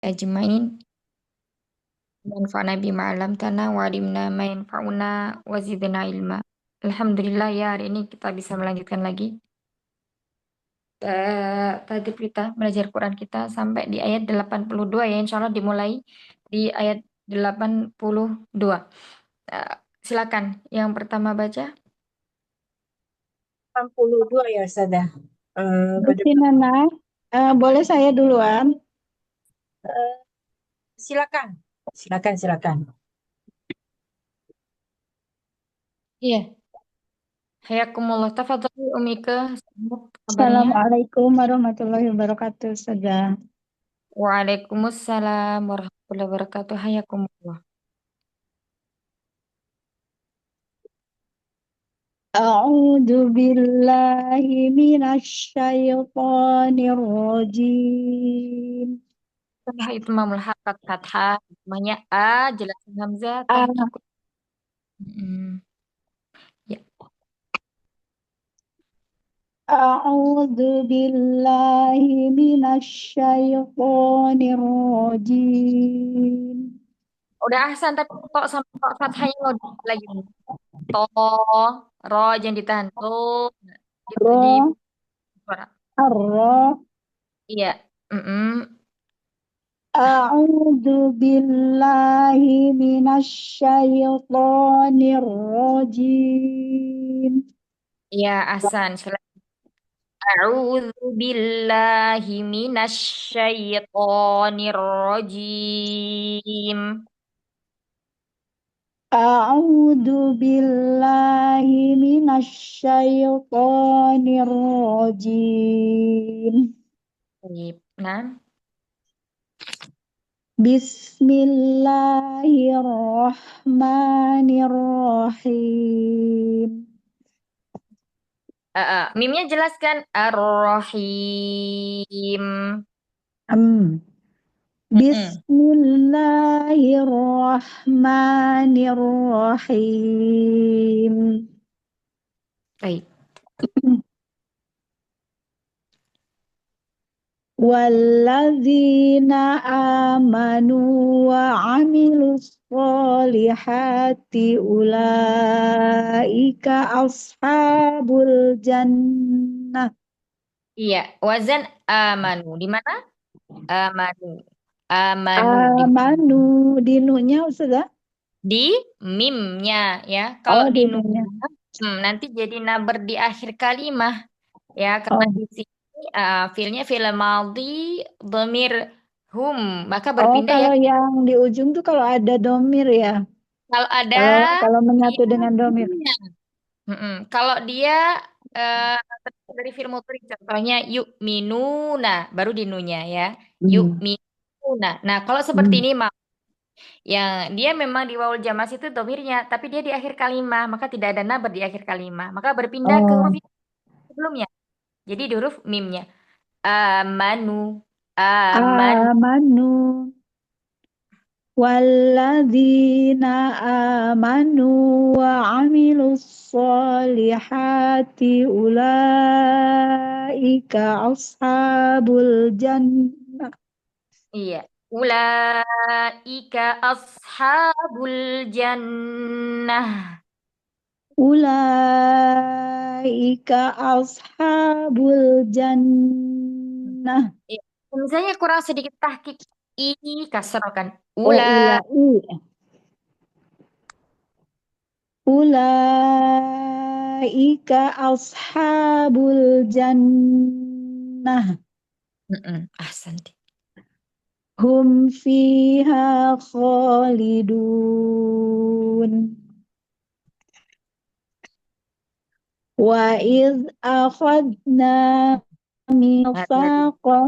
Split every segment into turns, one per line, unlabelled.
أجمعين وانفعنا بما علمتنا وعلمنا ما ينفعنا وزدنا علما. Alhamdulillah ya, hari ini kita bisa melanjutkan lagi tadi kita belajar Quran kita sampai di ayat 82 ya, insya Allah dimulai di ayat 82. Eh, Silakan yang pertama baca.
82 ya, Sada. Pada
Berarti Nana, boleh saya duluan?
eh, silakan, silakan.
Iya, hayakumullah. Tafadhali Umika, sambut kabarnya.
Assalamualaikum warahmatullahi wabarakatuh, Sada.
Waalaikumsalam warahmatullahi wabarakatuh. Hayakumullah.
A'udzu billahi minasyaitonir rajim.
Fathah itu mamul hakat fathah. Namanya A, jelasin Hamzah, tah
A-
ikut. Mm, ya.
A'udzu billahi minasyaitonir rajim.
Udah ahsan, tapi kok sama kok fathahnya lo lagi. To, ro, jangan ditahan. To, gitu di
Ra,
suara.
arra.
Iya. Mm-mm.
A'udzu billahi minasyaitonir rajim.
Iya, ahsan. A'udzu billahi minasyaitonir rajim.
A'udzu billahi minasyaitonir rajim.
Baik. Nah,
Bismillahirrahmanirrahim.
mimnya jelaskan Ar-Rahim.
Em.
Mm-mm.
Bismillahirrahmanirrahim.
Baik.
Walladzina amanu wa amilus solihati ulaika ashabul jannah.
Iya, wazan amanu. Di mana? Amanu. Amanu di
Amanu dinunya sudah.
di mimnya ya. Kalau
Oh,
di
dinunya.
nun nanti jadi naber di akhir kalimah ya, karena
Oh,
di sini fiilnya fiil madhi dhamir hum, maka
oh,
berpindah ya.
kalau yang di ujung tuh kalau ada domir ya.
Kalau ada
Kalau menyatu
dia
dengan domir.
mimnya. Kalau dia eh, dari fiil mudhari contohnya yuk minuna baru di nunya ya. Yuk
Hmm.
minuna. Nah, kalau seperti
Hmm.
ini yang dia memang di wawul jamas itu domirnya, tapi dia di akhir kalimat, maka tidak ada nabar di akhir kalimat. Maka berpindah ke huruf
Oh,
yang sebelumnya. Jadi di huruf mimnya. Amanu, amanu.
amanu. Walladzina amanu wa amilus solihati ulaika ashabul jannah.
Iya. Ulaika ashabul jannah.
Ulaika ashabul jannah.
Iya. Misalnya kurang sedikit tahkik i kasar kan.
Oh, Ulaika ashabul jannah.
Ahsanti.
Hum fiha khalidun. Wa iz akhadna
Hati-hati.
mithaqa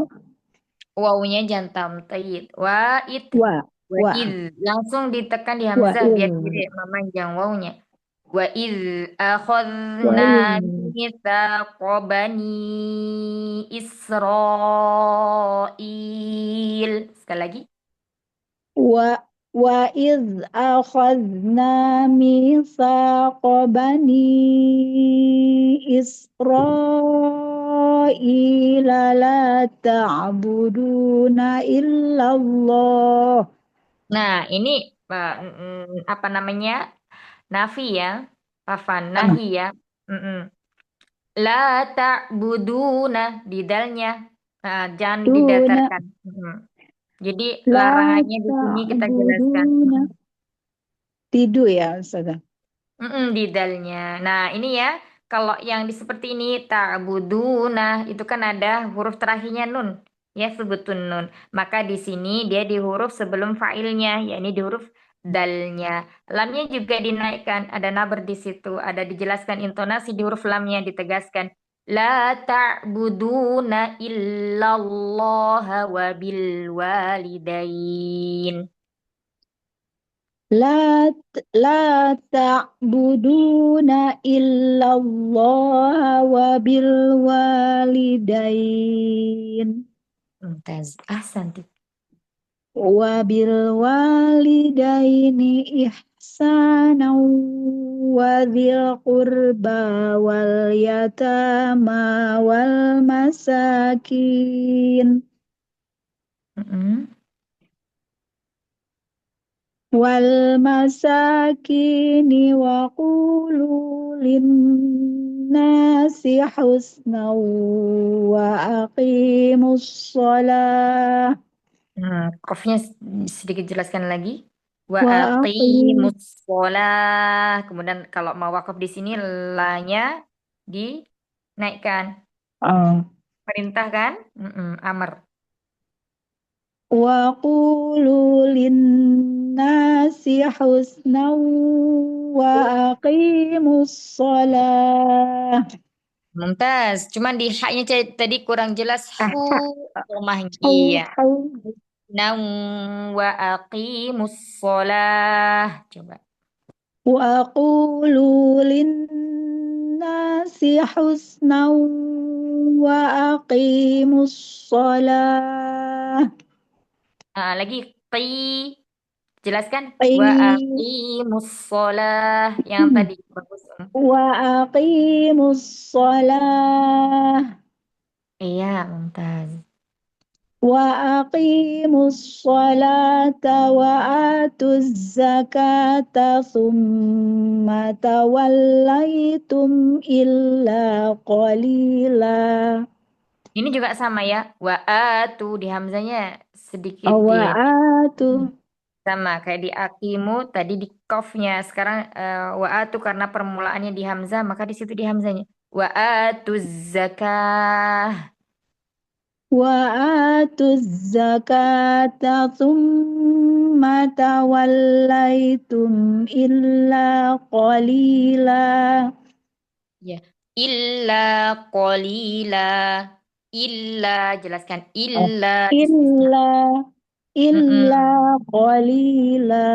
Wawunya jantam tayyid.
wa
Wa
wa
iz. Langsung ditekan di
wa
hamzah biar
iz
tidak memanjang wawunya. Wa iz
wa
akhadna
iz
mitsaqa bani Israil. Sekali lagi.
wa wa iz akhadna mithaqa bani Israil إسرائيل لا تعبدون إلا الله.
Nah, ini apa namanya? Nafi ya. Afan,
Ah,
nahi ya. Mm-mm. La ta'buduna di dalnya. Nah, jangan
Duna
didatarkan. Mm-mm. Jadi
la
larangannya di sini kita jelaskan.
ta'buduna.
Mm-mm.
Tidur ya, Ustazah.
Mm-mm, di dalnya. Nah, ini ya, kalau yang di seperti ini ta'buduna itu kan ada huruf terakhirnya nun. Ya, sebutun nun. Maka di sini dia di huruf sebelum fa'ilnya, yakni di huruf dalnya. Lamnya juga dinaikkan, ada nabar di situ, ada dijelaskan intonasi di huruf lamnya ditegaskan. La ta'buduna illallah wa bil walidain.
لا تعبدون إلا الله وبالوالدين
Mumtaz. Ahsan.
وبالوالدين إحسانا وذي القربى واليتامى والمساكين
Mm-mm.
وقولوا للناس حسنا وأقيموا الصلاة
Qafnya sedikit jelaskan lagi. Wa
وأقيموا
aqimus sholah. Kemudian kalau mau wakaf di sini lanya dinaikkan.
آه.
Perintah kan? Amr.
وقولوا للناس حسنا وأقيموا الصلاة
Mumtaz. Cuman di haknya tadi kurang jelas hu rumahnya.
حو
Iya.
حو
Naum wa aqimus sholah. Coba.
وأقولوا للناس حسنا وأقيموا الصلاة
Lagi qi. Jelaskan. Wa
قي-
aqimus sholah. Yang tadi. Bagus.
وأقيموا الصلاة
Iya, Mumtaz.
وأقيموا الصلاة وآتوا الزكاة ثم توليتم إلا قليلا
Ini juga sama ya. Wa atu di hamzanya sedikit di
وآتوا
sama kayak di akimu tadi di kofnya. Sekarang wa atu karena permulaannya di hamzah maka di situ di hamzanya. Wa atu zakah.
وآتوا الزكاة ثم توليتم إلا قليلا
Ya. Illa qalila. Illa jelaskan illa istisna.
إلا
Mm-mm.
إلا قليلا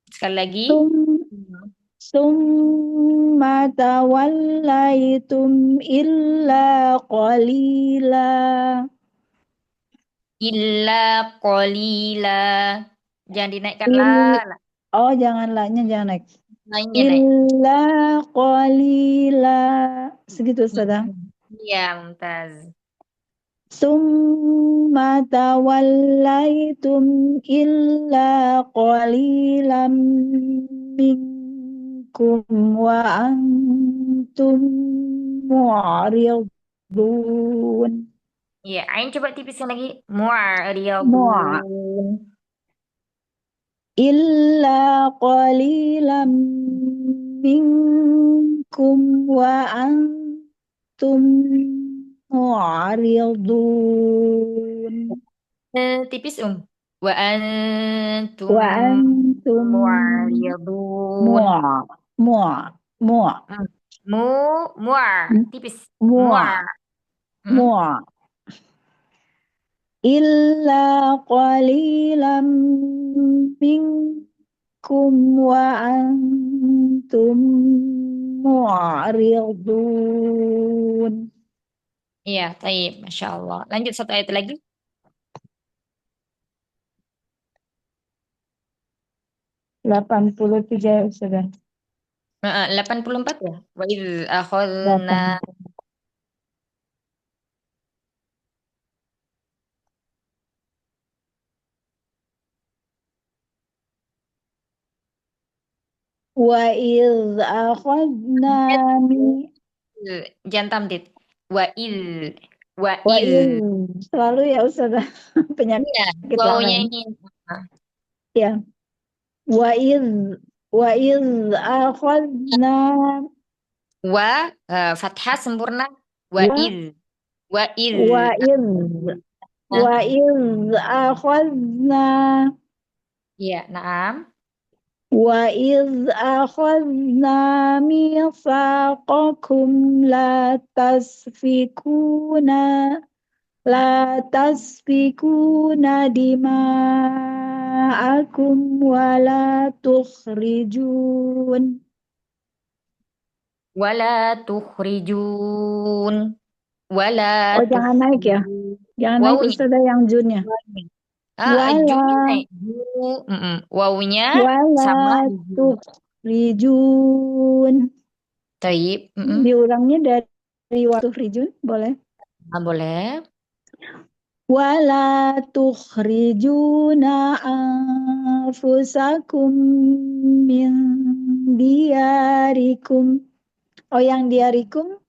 Sekali lagi.
ثم ثم توليتم إلا قليلا
Illa qalila. Jangan dinaikkan la.
Il
La.
oh jangan lahnya jangan naik
Lainnya naik.
illa qalila segitu sudah
Mm-mm. Iya, Mumtaz.
summa tawallaitum illa qalilan minkum wa antum mu'ridun
Iya, Ain coba tipiskan lagi.
mu'
Mu'riyadun.
illa qalilan minkum wa antum mu'ridun
Tipis, Wa antum
wa antum
mu'riyadun.
mu' mu' mu'
Hmm. Mu, muar. Tipis.
mu'
Muar. Hmm.
mu' illa qalilan minkum wa antum mu'ridun
Iya, taib. Masya Allah. Lanjut satu ayat lagi.
83 sudah
84 ya. Wa idh akhadna
8 Wa iz akhadna mi
Jangan tamdid. Wa'il.
wa
Wa'il.
iz selalu ya Ustazah
Iya,
penyakit lama
wawunya
ini.
ini.
Ya, wa iz wa iz akhadna
Fathah sempurna.
wa
Wa'il. Wa'il.
wa iz
Nah,
wa iz akhadna
iya, naam.
وإذ أخذنا ميثاقكم لا تسفكون دماءكم
Wala tukhrijun. Wala
Oh jangan naik ya,
tukhrijun.
jangan naik
Wawunya.
Ustazah yang junnya. Wala
Junya naik. Ju. Wawunya
wala
sama ju.
tukhrijun.
Taib.
Diulangnya dari waktu rijun boleh.
Boleh.
Wala tukhrijuna anfusakum min diyarikum. Oh yang diarikum?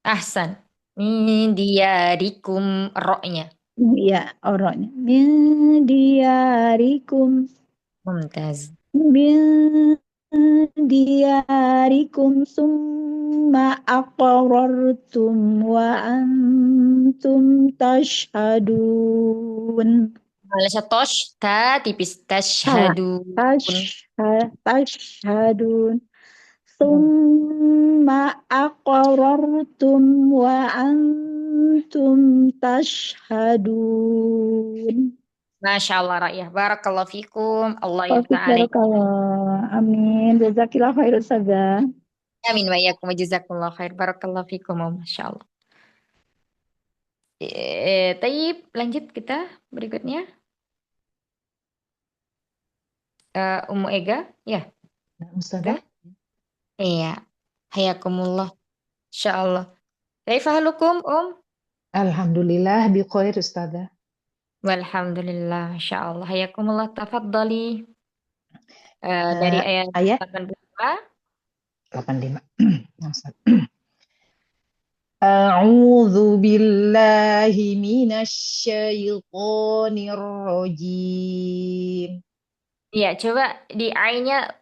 Ahsan. Min diyarikum roknya.
Ya, orangnya. Min diyarikum.
Mumtaz.
Min diyarikum summa aqrartum wa antum tashhadun.
Malaysia tosh ta tipis
Salah.
tashhadun.
Tashhadun. Summa aqrartum wa antum tashhadun.
Masya Allah Ra'yah. Barakallahu fikum. Allah
Taufiq
yaftah alaik.
barakallah. Amin. Jazakillah khair Ustazah.
Amin wa iyyakum wa jazakumullah khair. Barakallahu fikum. Masya Allah. Taib, lanjut kita berikutnya. Ummu Ega, ya,
Ustazah.
udah? Iya. Hayakumullah. Insya Allah. Kaifahalukum,
Alhamdulillah bi khair Ustazah.
Walhamdulillah. Insya Allah. Hayakumullah. Tafadhali. Dari ayat
Ayat
82.
85. A'udzu billahi minasyaitonir rajim.
Iya, coba di I-nya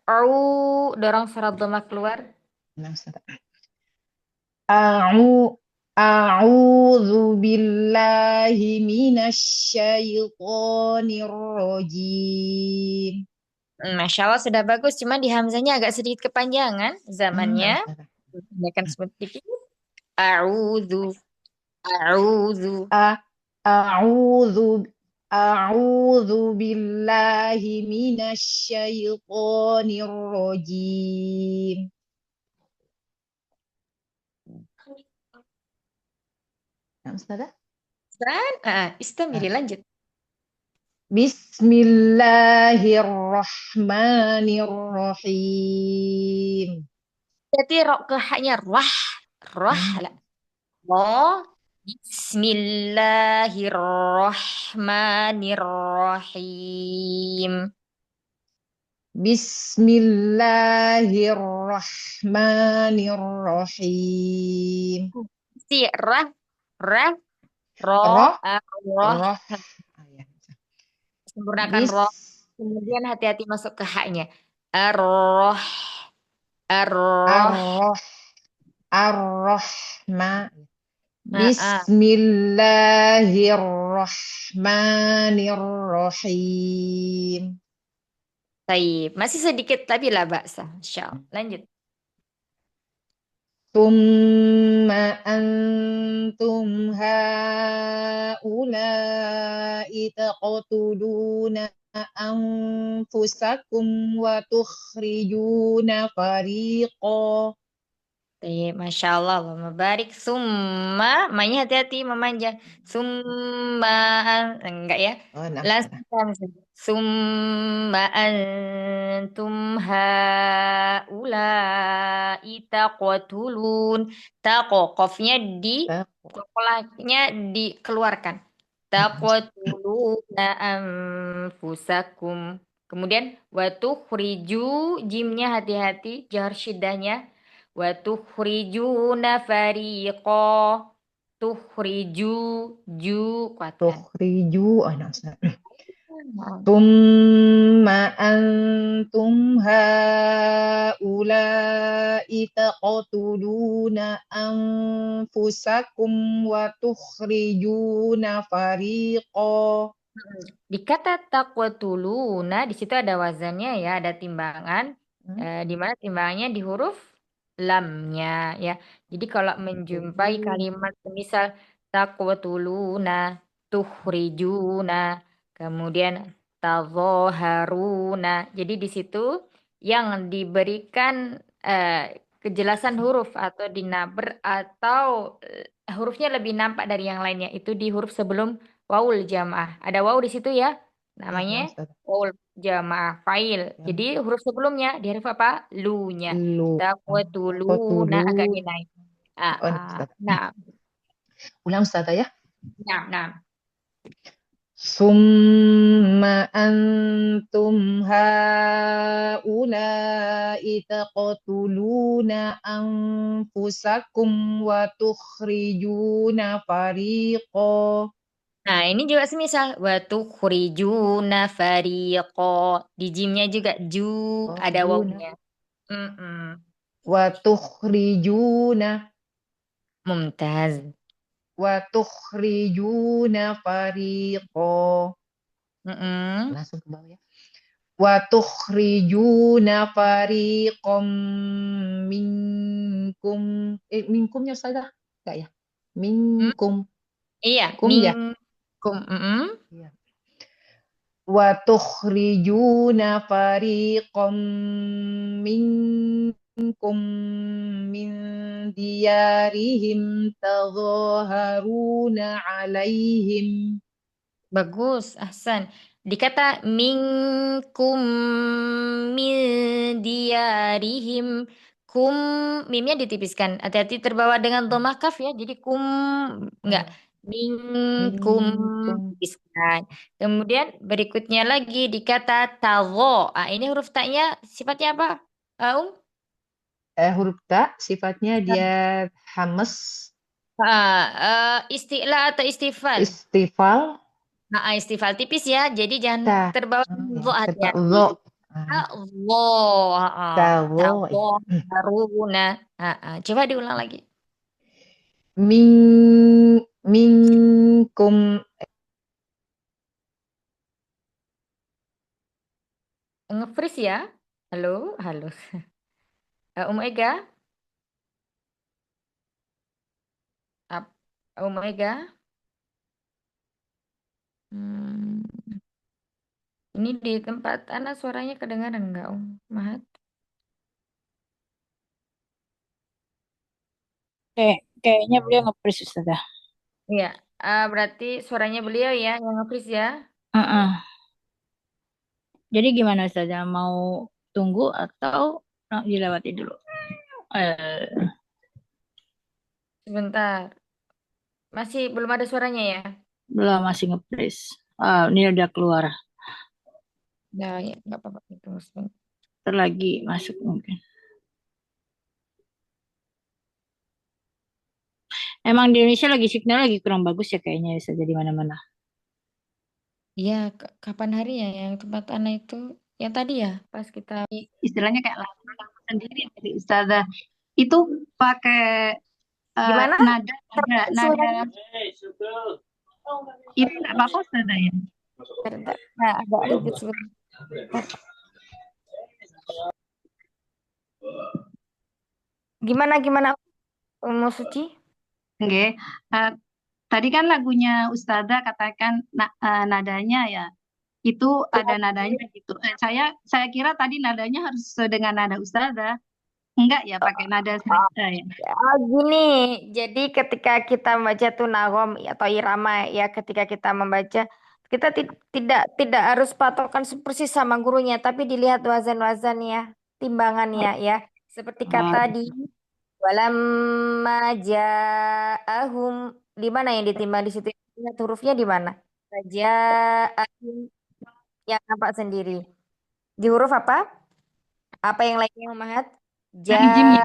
dorong surat dhamma keluar.
Nah, Ustazah. A'udzu billahi minasyaitonir rajim.
Masya Allah sudah bagus, cuma di hamzanya agak sedikit kepanjangan zamannya.
Ustazah.
Akan sedikit. A'udzu, a'udzu.
A'udzu A'udzu billahi minasyaitonir rajim. Nah, Ustazah.
Istamiri lanjut.
Bismillahirrahmanirrahim.
Jadi rok ke haknya rah, rah lah. Oh, Bismillahirrahmanirrahim.
Bismillahirrahmanirrahim.
Si rah, rah,
Roh,
roh.
roh.
Sempurnakan
Bis,
roh. Kemudian hati-hati masuk ke haknya. Ar-roh, ar-roh.
arroh, arrohma.
Nah,
Bismillahirrahmanirrahim.
Taib. Masih sedikit tapi lah baksa. Insya Allah. Lanjut.
Thumma antum haula'i taqtuluna anfusakum wa tukhrijuna fariqan.
Masya Allah, Allahumma barik. Summa, mainnya hati-hati memanjang. Summa, enggak ya? Langsung saja. Summa antum haulai taqtulun. Qafnya kolaknya dikeluarkan. Taqtuluna anfusakum. Kemudian watukhriju, jimnya hati-hati, jahar syiddahnya. Watukhrijuna fariqo. Tukhriju, ju, kuatkan.
tukhriju. Oh, nah, Ustaz.
Nah,
Tumma antum haula'i taqtuluna anfusakum wa tukhrijuna fariqo.
Di kata taqwatuluna, di situ ada wazannya ya, ada timbangan. Di mana timbangannya di huruf lamnya ya. Jadi kalau menjumpai
Taqtuluna.
kalimat misal taqwatuluna, tukhrijuna, kemudian tazoharuna. Jadi di situ yang diberikan eh, kejelasan huruf atau dinaber atau hurufnya lebih nampak dari yang lainnya itu di huruf sebelum waul jamaah. Ada waw di situ ya.
Ya,
Namanya
nah, Ustaz.
waul jamaah fa'il. Jadi
Ya.
huruf sebelumnya di huruf apa? Lu-nya.
Lu.
Taqwatuluna agak
Taqtulun.
dinaik. Ah,
Oh, nah,
ah.
Ustaz.
Nah,
Ulang Ustaz ya.
nah, nah.
Summa antum haula'i taqtuluna anfusakum wa tukhrijuna fariqo.
Nah, ini juga semisal wa tukhrijuna fariqo. Di jimnya juga ju
Oh,
ada
juna.
wawunya. Mm-mm.
Wa tukhrijuna.
Mumtaz.
Wa tukhrijuna fariqo.
Mm-mm.
Langsung ke bawah ya. Wa tukhrijuna fariqam minkum. Minkumnya Ustazah? Enggak ya?
Hmm?
Minkum.
Iya,
Kum ya?
minkum. Mm-mm.
Iya. Wa tukhrijuna fariqam minkum min diyarihim tadhaharuna alaihim.
Bagus, Ahsan. Dikata minkum min diarihim. Kum, mimnya ditipiskan. Hati-hati terbawa dengan dhamma kaf ya. Jadi kum, enggak.
Oh,
Minkum,
minkum.
tipiskan. Kemudian berikutnya lagi dikata talo. Ah, ini huruf taknya sifatnya apa?
Huruf ta sifatnya dia hamas,
Isti'la atau istifal?
istifal,
Nah, istifal tipis ya. Jadi jangan
ta.
terbawa
Oke,
dhamma,
tetap
hati-hati.
lo. Ah,
Allah,
tawo.
Allah, Haruna. Coba diulang lagi.
Min minkum.
Nge-freeze ya. Halo, halo. Ega, Ap- Ega. Hmm, ini di tempat anak suaranya kedengaran nggak, Mahat?
Kayaknya beliau nge-freeze Ustazah.
Iya, berarti suaranya beliau ya yang nge-freeze ya.
Heeh. Jadi gimana Ustazah? Mau tunggu atau dilewati dulu? Eh,
Sebentar, masih belum ada suaranya ya?
Belum, masih nge-freeze. Ini udah keluar.
Nah, ya, nggak apa-apa. Tunggu sebentar.
Ntar lagi masuk mungkin. Emang di Indonesia lagi signal lagi kurang bagus ya kayaknya bisa jadi mana-mana.
Iya, kapan hari ya yang tempat anak itu? Yang tadi ya, pas kita.
Istilahnya kayak lagu sendiri dari Ustazah. Itu pakai
Gimana?
nada,
Terputus
nada
suaranya.
itu nggak apa-apa Ustazah ya?
Bentar. Nah, agak ribet sebentar. Gimana gimana Umu Suci?
Oke. Eh, Tadi kan lagunya Ustazah katakan nadanya ya itu ada nadanya gitu. Saya kira tadi nadanya harus sesuai dengan nada Ustazah. Enggak ya pakai nada saya ya.
Gini, jadi ketika kita membaca tuh nagom atau irama ya, ketika kita membaca kita tidak harus patokan persis sama gurunya, tapi dilihat wazan-wazannya, timbangannya ya. Seperti kata
Oh,
di walamma ja'ahum, di mana yang ditimbang di situ? Lihat hurufnya di mana? Ja'ahum yang nampak sendiri. Di huruf apa? Apa yang lainnya Umahat?
Jimnya.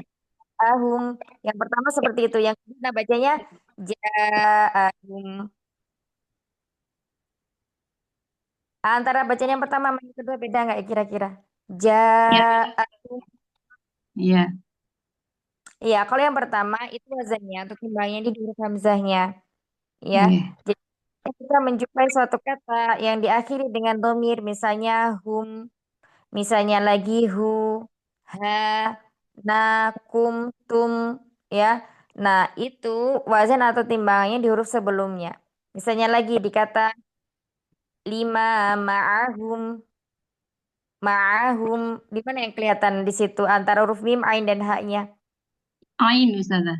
Ja'ahum. Yang pertama seperti itu. Yang kedua bacanya ja'ahum. Antara bacaan yang pertama sama yang kedua beda nggak kira-kira?
Ya,
Ja'ahum.
ya,
Iya, kalau yang pertama itu wazannya atau timbangnya di huruf hamzahnya. Ya,
ya.
jadi kita menjumpai suatu kata yang diakhiri dengan domir, misalnya hum, misalnya lagi hu, ha, na, kum, tum, ya. Nah, itu wazan atau timbangannya di huruf sebelumnya. Misalnya lagi di kata lima ma'ahum, ma'ahum, di mana yang kelihatan di situ antara huruf mim, ain dan ha-nya?
Ain Ustazah.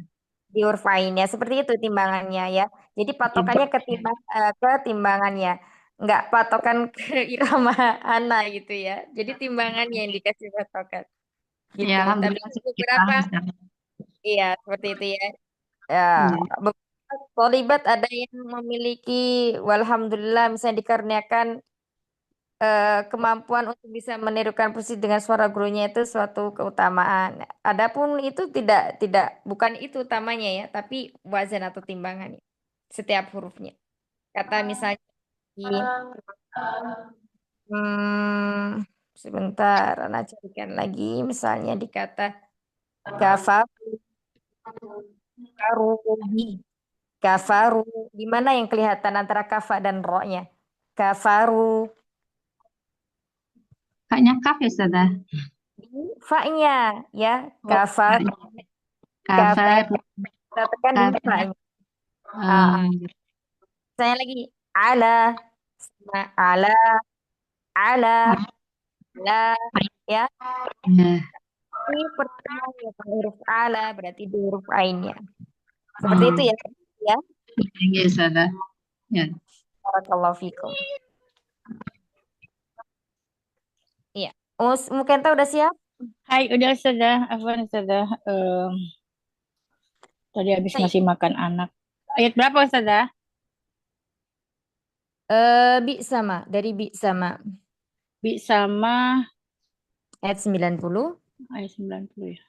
Di huruf ain ya. Seperti itu timbangannya ya. Jadi patokannya
Ya,
ke timbangannya. Nggak patokan ke irama ana gitu ya. Jadi timbangannya yang dikasih patokan.
ya
Gitu. Tapi
Alhamdulillah sedikit
beberapa,
paham Ustazah.
iya seperti itu ya. Ya,
Iya.
beberapa tholibat ada yang memiliki, walhamdulillah, misalnya dikarenakan kemampuan untuk bisa menirukan posisi dengan suara gurunya itu suatu keutamaan. Adapun itu tidak bukan itu utamanya ya, tapi wazan atau timbangannya setiap hurufnya. Kata misalnya di sebentar, Ana carikan lagi misalnya di kata kafaru, kafaru, di mana yang kelihatan antara kafa dan ro-nya? Kafaru,
Kayaknya kaf ya Ustazah.
di fa-nya ya,
Oh,
kafaru,
kayaknya
kafaru,
kafir,
kita tekan di
kafir.
fa-nya. Ah, ah. Saya lagi ala, sama ala, ala, ala, ya.
Ya.
Ini pertama ya huruf ala berarti di huruf ainnya. Seperti itu
Hmm.
ya. Ya.
Iya Ustazah. Ya.
Barakallahu fikum. Iya. Mukenta udah siap?
Hai, udah Ustazah. Afwan Ustazah. Tadi habis
Baik.
ngasih makan anak. Ayat berapa Ustazah?
Bi sama dari bi sama
Bi sama
ayat 90.
ayat 90 ya.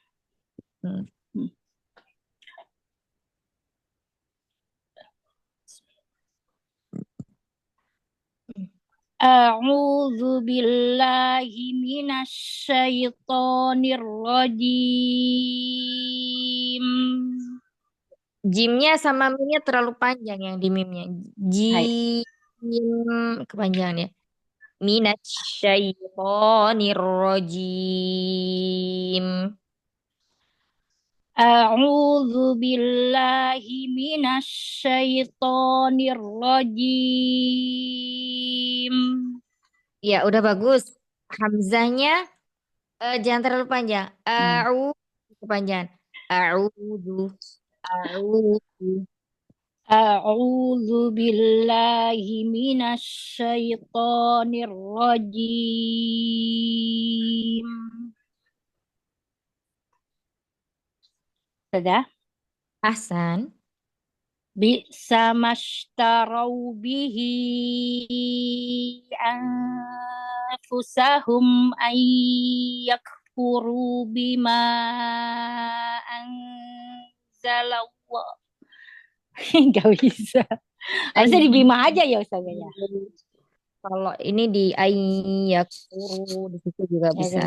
Hmm.
Hmm. A'udzu billahi minasyaitonir rajim.
Jimnya sama mimnya terlalu panjang yang di mimnya.
Hai.
Jim kepanjangan ya. Minasyaitonir rajim.
A'udzu billahi minasyaitonir rajim.
Ya, udah bagus. Hamzahnya jangan terlalu panjang.
Hmm.
Kepanjangan. A'udzu. A'udzu.
A'udzu billahi minasyaitonir rajim. Sudah?
Ahsan.
Bi'sa mashtarau bihi anfusahum ay yakfuru bima anzalallah. Gak bisa. Harusnya di Bima aja ya Ustaz ya.
Kalau ini di ayyakuru di situ juga bisa.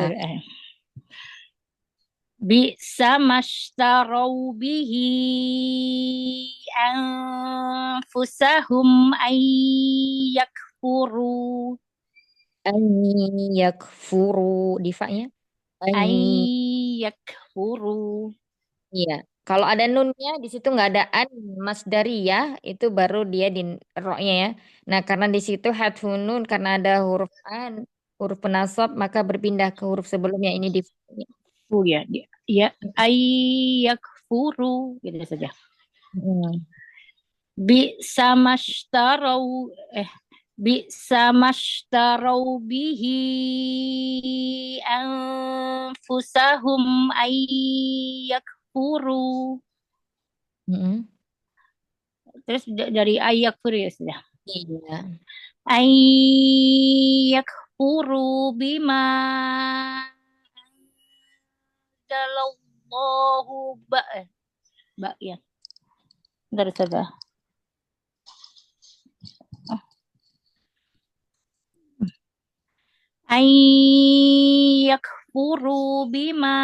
Bi'sa mashtarau bihi anfusahum ay yakfuru
Ayyakfuru di fa-nya.
ay
Ay-
yakfuru.
Iya. Kalau ada nunnya di situ nggak ada an masdari ya, itu baru dia di ro-nya ya. Nah, karena di situ hadfun nun karena ada huruf an, huruf penasab maka berpindah ke huruf sebelumnya ini di fa-nya.
Ya, dia. Ya, ay yakfuru gitu saja.
Hmm.
Bi'sa mashtarau bi'sa mashtarau bihi anfusahum ay yakfuru.
Mm-mm.
Terus dari ay yakfuru ya sudah.
Iya.
Ay yakfuru bima anzalallahu ba ya. Bentar saja. Ay yakfuru bima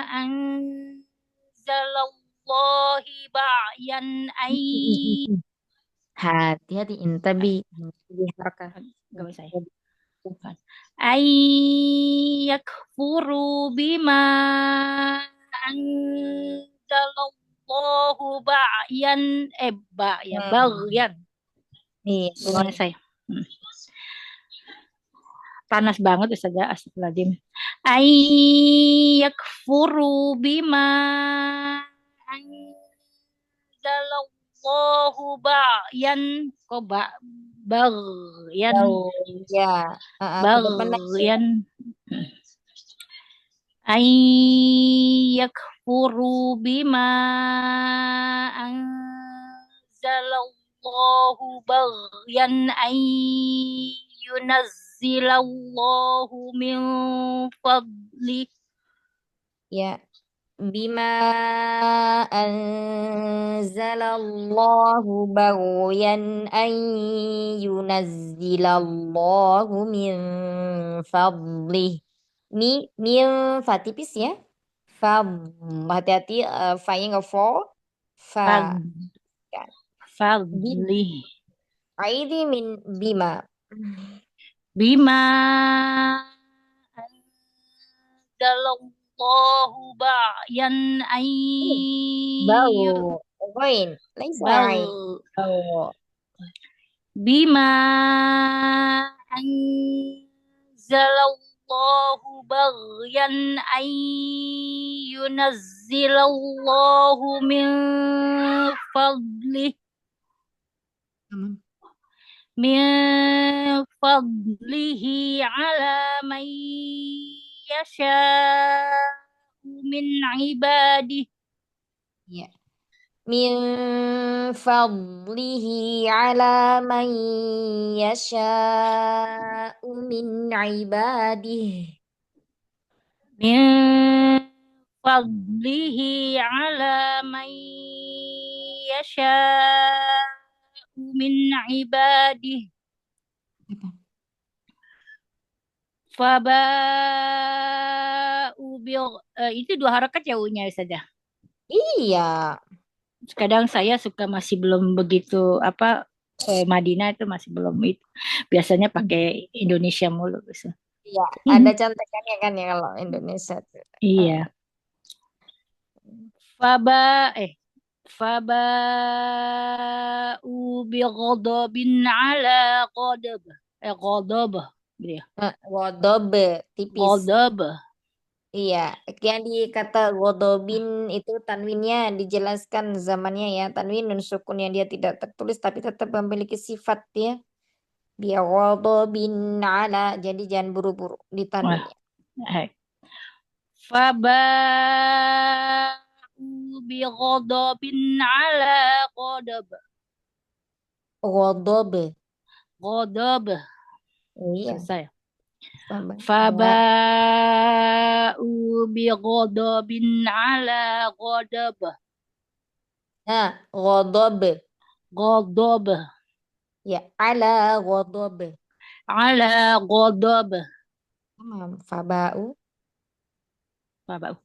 anzalallahi ba'yan ay
Hati-hati intabi di harakah.
gak bisa ya. Bukan. Ay yakfuru bima anzalallahu ba'yan bagyan.
Iya,
Gimana saya? Panas banget Ustazah, astagfirullahaladzim. Ay yakfuru bima anzalallahu ba'yan kok bagyan
ya. Ke depan lagi.
bagyan ay yakfuru bima anzalallahu bagyan ay yunazzilallahu min fadli
Ya. Bima anzalallahu baghyan an yunazzilallahu min fadlih. Min fa tipis ya. Fa hati-hati fa-nya nggak fo. Fa ya.
fadli
Aidi min bima.
bima anzalallahu ba'yan ay
Bau. Poin. Laisa ain. Bau.
bima anzalallahu baghyan ay yunazzilallahu min fadlih min fadlihi ala man yasha'u min ibadih
Ya. Min fadlihi ala man yasha'u min ibadihi.
min fadlihi ala man yasha'u min ibadih itu dua harakat ya U-nya saja.
Iya.
Kadang saya suka masih belum begitu Madinah itu masih belum itu. Biasanya pakai Indonesia mulu bisa.
Iya, ada contekannya kan ya kalau Indonesia tuh.
Iya. Faba'u bi ghadabin ala ghadab. Ghadab gitu ya.
Godob tipis.
Ghadab.
Iya, yang di kata godobin itu tanwinnya dijelaskan zamannya ya. Tanwin nun sukun yang dia tidak tertulis tapi tetap memiliki sifat ya. Biar godobin ala. Jadi jangan buru-buru di
Wah.
tanwinnya.
Faba'u bi ghadabin ala ghadab.
Godob.
Ghadab.
Iya.
Selesai.
Tambah.
Faba'u bi ghadabin ala ghadab.
Nah, godob.
Ghadab.
Ya, ala godob.
Ala ghadab.
Faba'u.
Faba'u.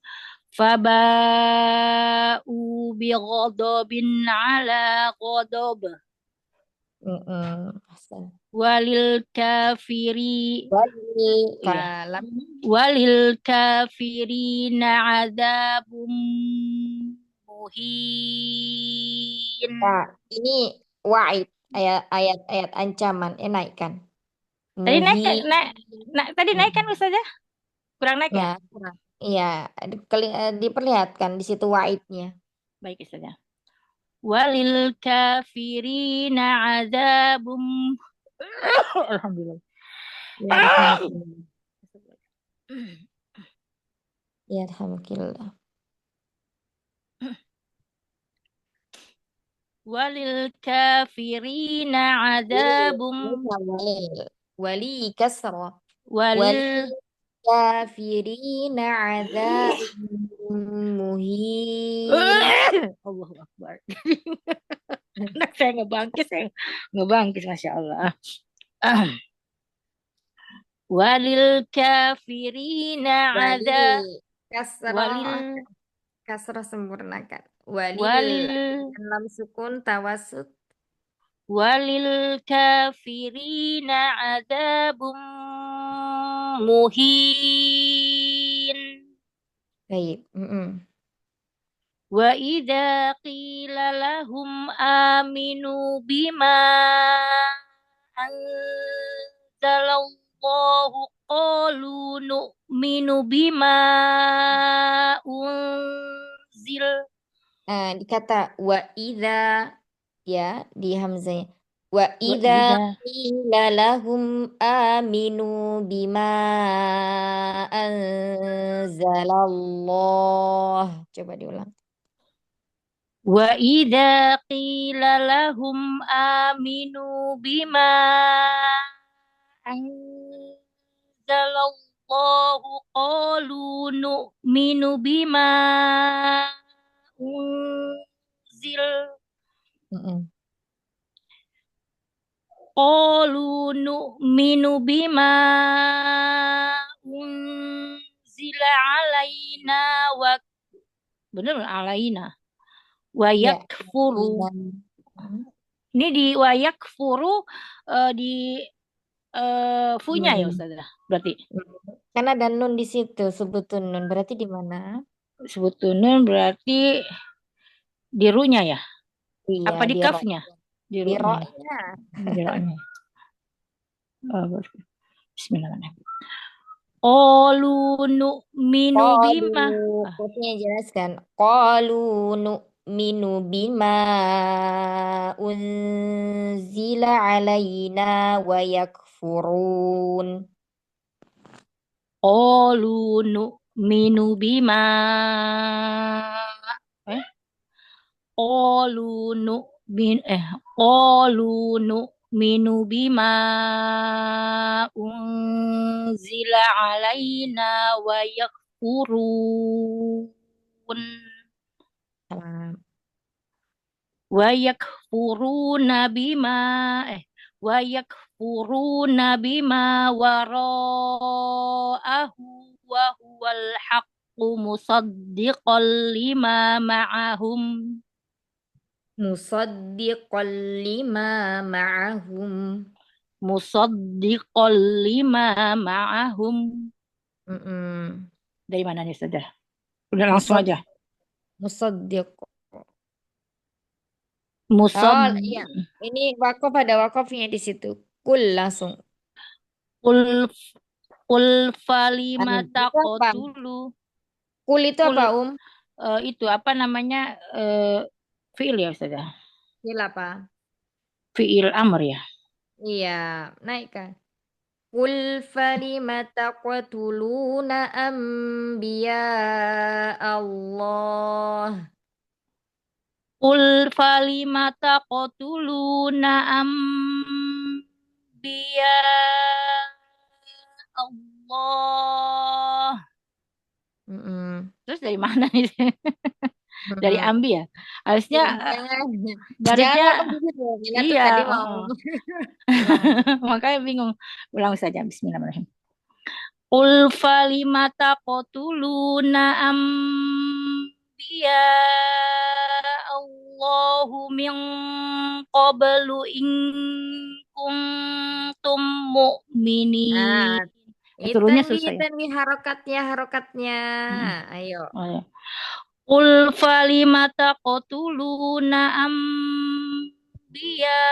Faba'u bi ghadabin ala ghadab.
Ahsan.
Walil kafiri
Kalam.
walil kafirina adzabun muhin.
Nah, ini wa'id ayat ancaman naikkan.
Tadi naik
Muhi.
tadi naik kan Ustazah? Kurang naik ya?
Nah, kurang. Iya, diperlihatkan di situ wa'idnya.
Baik Ustazah. Walil kafirina adzabum Alhamdulillah.
Ya, alhamdulillah.
Walil kafirina adzabum
Walil. Wali kasrah.
walil
Walkafirina azab muhin.
Allahu Akbar. Anak saya ngebangkis, Masya Allah. Walil kafirina
Wali
ada
kasrah.
walil
Kasrah sempurnakan. Walil
walil
lam sukun tawasud.
walil kafirina adabum muhin.
Baik.
Wa idza qila lahum aminu bima anzalallahu qalu nu'minu bima unzil.
Dikata wa idza ya di hamzanya. Wa
Wa
idza
idza
qila lahum aminu bima anzalallah. Coba diulang.
wa idza qila lahum aminu bima anzalallahu qalu nu'minu bima unzil.
Mm-mm.
Qalu nu'minu bima unzila alaina wa benar alaina wa
Ya.
yakfuru.
Hmm.
Ini di wa yakfuru di funya ya Ustazah. Berarti
Kan ada nun di situ, sebutun nun. Berarti di mana?
sebetulnya berarti di runya ya.
Iya,
Apa di
di ro.
kafnya? Di
Di
runya.
ro-nya.
Di ronya. Bismillahirrahmanirrahim. Qalu nu'minu bima.
Qalu, Qafnya jelaskan. Qalu nu'minu bima unzila alaina wa yakfurun.
Qalu nu'minu bima qalu nu'min qalu nu'minu bima unzila alaina wa yakfurun
Salam.
wa yakfuruna bima wa yakfuruna bima wara'ahu wa huwal haqqu musaddiqan lima ma'ahum
Musaddiqan lima ma'ahum.
musaddiqan lima ma'ahum.
Mm-mm.
Dari mana nih saja? Udah langsung
Musad
aja.
Musaddiq.
Musad
Oh iya, ini wakaf ada wakafnya di situ. Kul langsung.
kul kul falima
Itu apa?
taqtulu
Kul itu
kul
apa,
itu apa namanya fiil ya saja.
Kul apa?
Fiil amr ya.
Iya, naikkan. Qul falima taqtuluna anbiya Allah.
Kul falima taqtuluna ambiya Allah.
Mm-mm.
Terus dari mana nih? Dari
Mm-mm.
ambi ya. Harusnya
Jangan
harusnya
wakaf di situ. Mila tuh
iya.
tadi mau ulang.
Makanya bingung. Ulang saja. Bismillahirrahmanirrahim. Qul falima taqtuluna anbiya Allahu min qablu in kuntum mu'minin.
Nah,
Turunnya susah ya.
tanwi harokatnya.
Mm-mm.
Ayo.
Oh, ya. Qul falima taqtuluna anbiya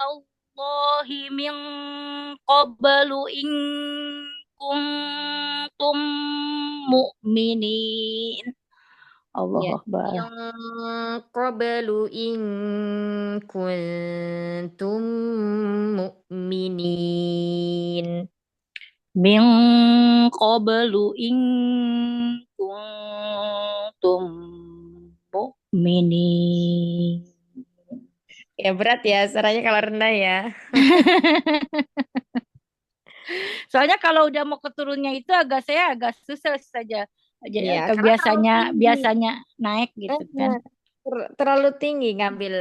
Allahi min qablu in kuntum mu'minin. Allahu
Ya.
Akbar.
Yang qablu in kuntum mu'minin.
Min qablu in kuntum mu'minin.
Ya berat ya suaranya kalau rendah ya.
Soalnya kalau udah mau ke turunnya itu agak susah saja.
Iya, karena terlalu
Biasanya
tinggi.
biasanya naik gitu kan.
Eh, terlalu tinggi ngambil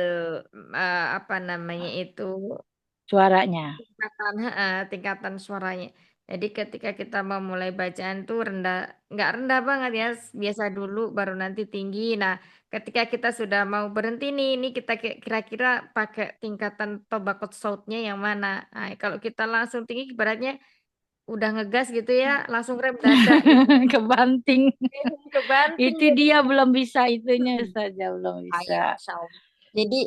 apa namanya itu
Suaranya.
tingkatan tingkatan suaranya. Jadi ketika kita memulai bacaan tuh rendah, nggak rendah banget ya, biasa dulu baru nanti tinggi. Nah, ketika kita sudah mau berhenti nih, ini kita kira-kira pakai tingkatan tobakot sautnya yang mana? Nah, kalau kita langsung tinggi, ibaratnya udah ngegas gitu ya, langsung rem dadak gitu.
Kebanting.
Kebanting
Itu
jadi.
dia belum bisa itunya saja belum
Ah,
bisa.
ya, Masya Allah. Jadi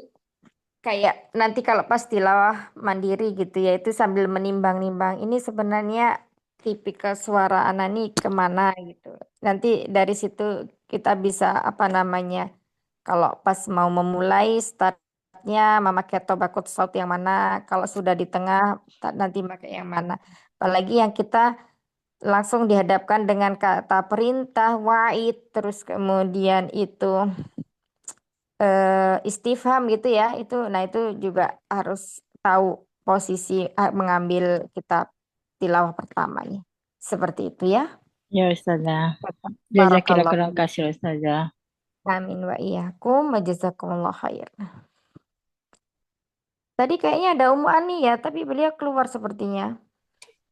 kayak nanti kalau pas tilawah mandiri gitu ya itu sambil menimbang-nimbang ini sebenarnya tipikal suara anak nih kemana gitu. Nanti dari situ kita bisa apa namanya kalau pas mau memulai startnya memakai tobakut saut yang mana, kalau sudah di tengah nanti pakai yang mana. Apalagi yang kita langsung dihadapkan dengan kata perintah, wa'id, terus kemudian itu istifham gitu ya itu nah itu juga harus tahu posisi mengambil kitab tilawah pertamanya seperti itu ya.
Ya Ustazah.
Barakallah.
Jazakallah kasih Ustazah.
Amin wa iyyakum wa jazakumullah khair. Tadi kayaknya ada Umu Ani ya tapi beliau keluar sepertinya.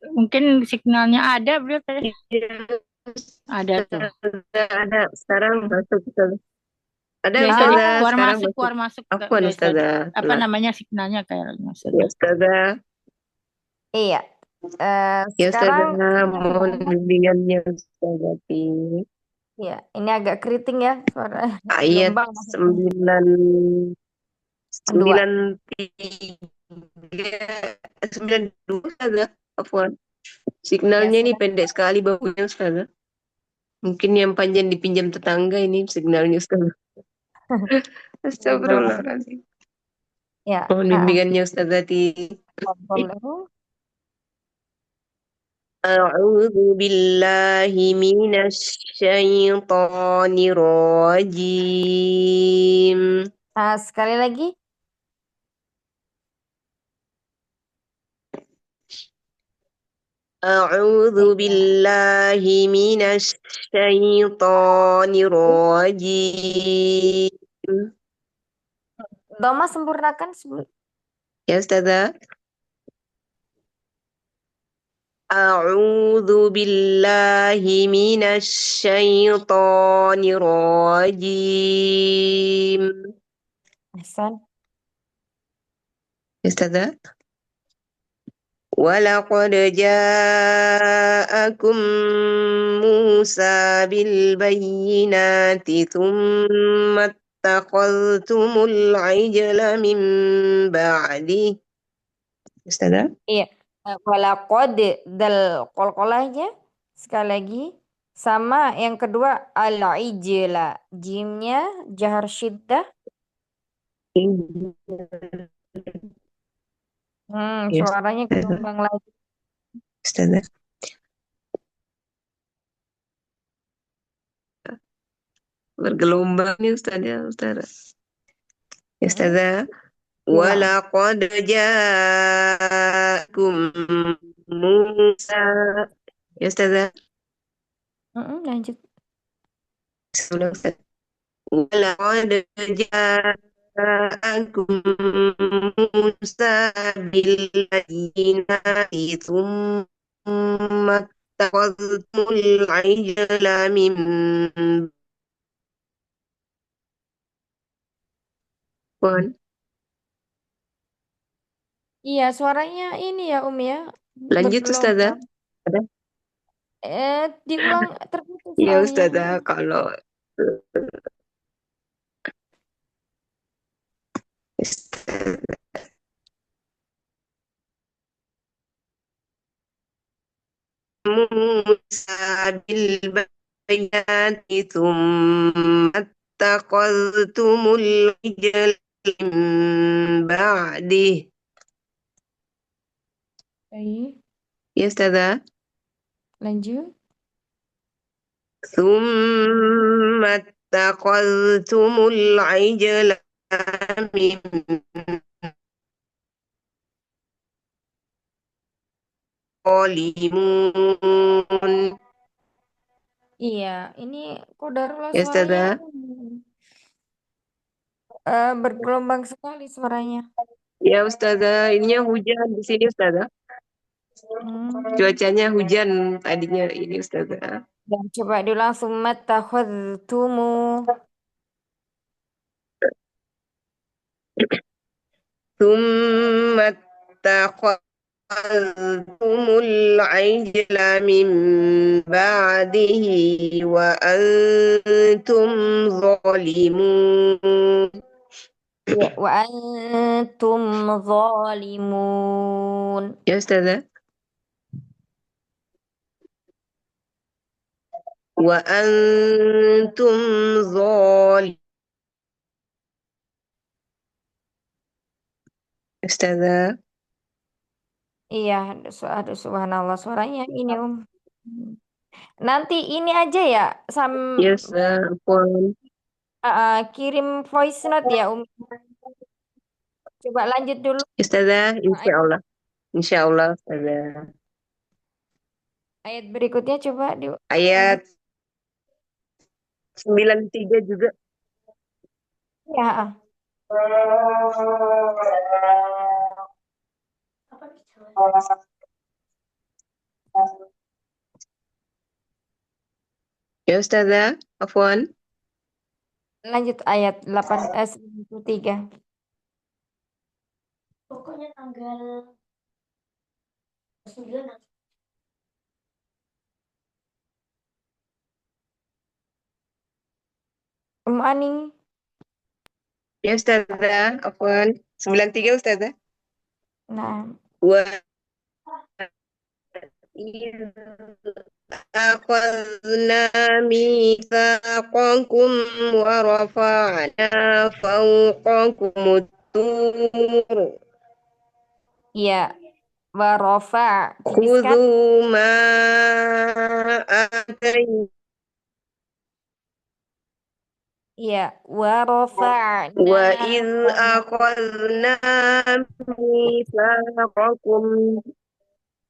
Mungkin signalnya ada beliau tadi. Ada tuh.
Ada sekarang masuk Ustazah. Ada
Ya itu
Ustazah sekarang masuk.
keluar masuk
Afwan
ya Ustazah.
Ustazah.
Apa namanya signalnya kayaknya
Ya
Ustazah.
Ustazah.
Iya.
Ya
Sekarang
Ustazah mohon bimbingannya Ustazah.
ya ini agak keriting ya suara
Ayat
gelombang maksudnya.
9
Dua.
93 92 Ustazah. Afwan.
Ya
Signalnya ini
sudah.
pendek sekali bagusnya Ustazah. Mungkin yang panjang dipinjam tetangga ini signalnya Ustazah. Astagfirullahaladzim.
Ya,
Mohon bimbingannya Ustazah.
boleh.
أعوذ بالله من الشيطان الرجيم
Sekali lagi.
أعوذ بالله من الشيطان الرجيم
Doma sempurnakan
Ya Ustazah أعوذ بالله من الشيطان الرجيم
Ahsan.
Ya Ustazah ولقد جاءكم موسى بالبينات ثم اتخذتم العجل من بعده Ustazah
Iya. Walaqad dal qalqalahnya sekali lagi sama yang kedua al-ijla jimnya jahar syiddah.
Yes,
Suaranya gelombang lagi.
Ustazah bergelombang nih Ustazah Ya Ustazah
Ulang.
ولقد جاءكم موسى Ya Ustazah
Lanjut.
Sebelum Ustazah ولقد جاءكم موسى بالبينات ثم اتخذتم العجل من بعد
Iya, suaranya ini ya ya
Lanjut Ustazah.
bergelombang.
Ada?
Diulang terputus
Ya
soalnya.
Ustazah kalau موسى بالبينات ثم اتخذتم العجل من بعده
Baik,
Ya Ustazah
lanjut.
ثم اتخذتم العجل من zalimun.
Iya, ini Qadarullah
Ya,
suaranya
Ustazah.
bergelombang sekali suaranya.
Ya, Ustazah. Ininya hujan di sini, Ustazah.
Hmm.
Cuacanya hujan tadinya ini, Ustazah.
Dan coba diulang summa takhadtumu.
ثم اتخذتم العجل من بعده وأنتم ظالمون.
Ya, wa antum zalimun.
Ya, Ustazah. وأنتم ظالمون. Ustazah.
Iya, aduh, subhanallah suaranya ini Nanti ini aja ya,
Ya, Ustazah. Afwan.
kirim voice note ya, Coba lanjut dulu.
Ustazah, insya Allah. Insya Allah, Ustazah.
Ayat berikutnya coba lanjut.
Ayat 93 juga.
Ya.
Ya, Ustazah. Afwan.
Lanjut ayat 93. Pokoknya tanggal 9. Aning.
Ya, Ustazah. Afwan. 93, Ustazah.
Nah,
وإذ أخذنا ميثاقكم ورفعنا فوقكم الطور
ya. Warofa tipiskan.
خذوا ما آتيناكم
Ya, warofa'na
وإذ أخذنا ميثاقكم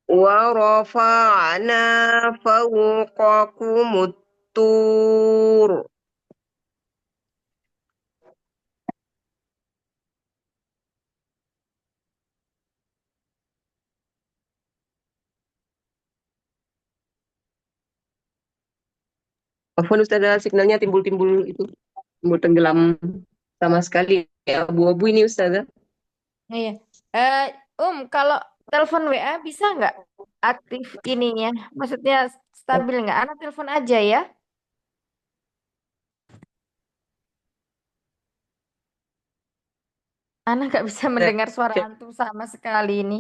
ورفعنا فوقكم الطور. Afwan Ustazah, signalnya timbul-timbul itu, timbul tenggelam sama sekali. Abu-abu ini Ustazah.
Iya. Eh, kalau telepon WA bisa nggak aktif ininya? Maksudnya stabil nggak? Anak telepon aja ya. Anak nggak bisa mendengar suara antum sama sekali ini.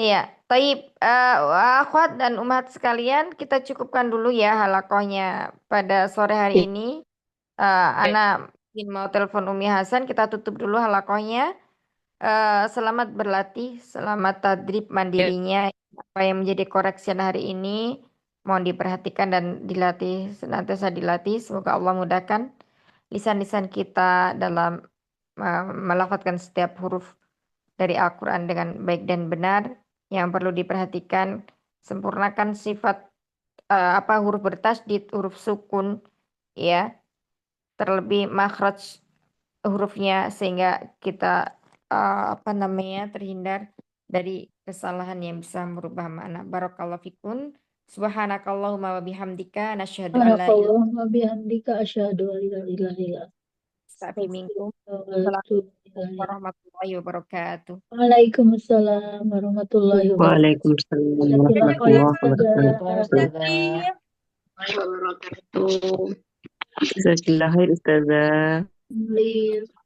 Iya, Taib, akhwat dan umat sekalian, kita cukupkan dulu ya halakohnya pada sore hari ini. Ana ingin mau telepon Umi Hasan, kita tutup dulu halakohnya. Selamat berlatih, selamat tadrib mandirinya. Apa yang menjadi koreksian hari ini, mohon diperhatikan dan dilatih, senantiasa dilatih. Semoga Allah mudahkan lisan-lisan kita dalam melafadzkan setiap huruf dari Al-Quran dengan baik dan benar. Yang perlu diperhatikan, sempurnakan sifat huruf bertasydid, huruf sukun, ya, terlebih makhraj hurufnya sehingga kita terhindar dari kesalahan yang bisa merubah makna. Barakallahu fikun. Subhanakallahumma wa bihamdika nasyhadu an la ilaha
Subhanakallahumma bihamdika asyhadu an la ilaha illa
illa minkum.
anta
Assalamualaikum
astaghfiruka.
warahmatullahi wabarakatuh.
Waalaikumsalam warahmatullahi wabarakatuh.
Waalaikumsalam
Jazakallah khair
warahmatullahi
Ustazah.
wabarakatuh. Jazakallah khair Ustazah.
Alhamdulillah.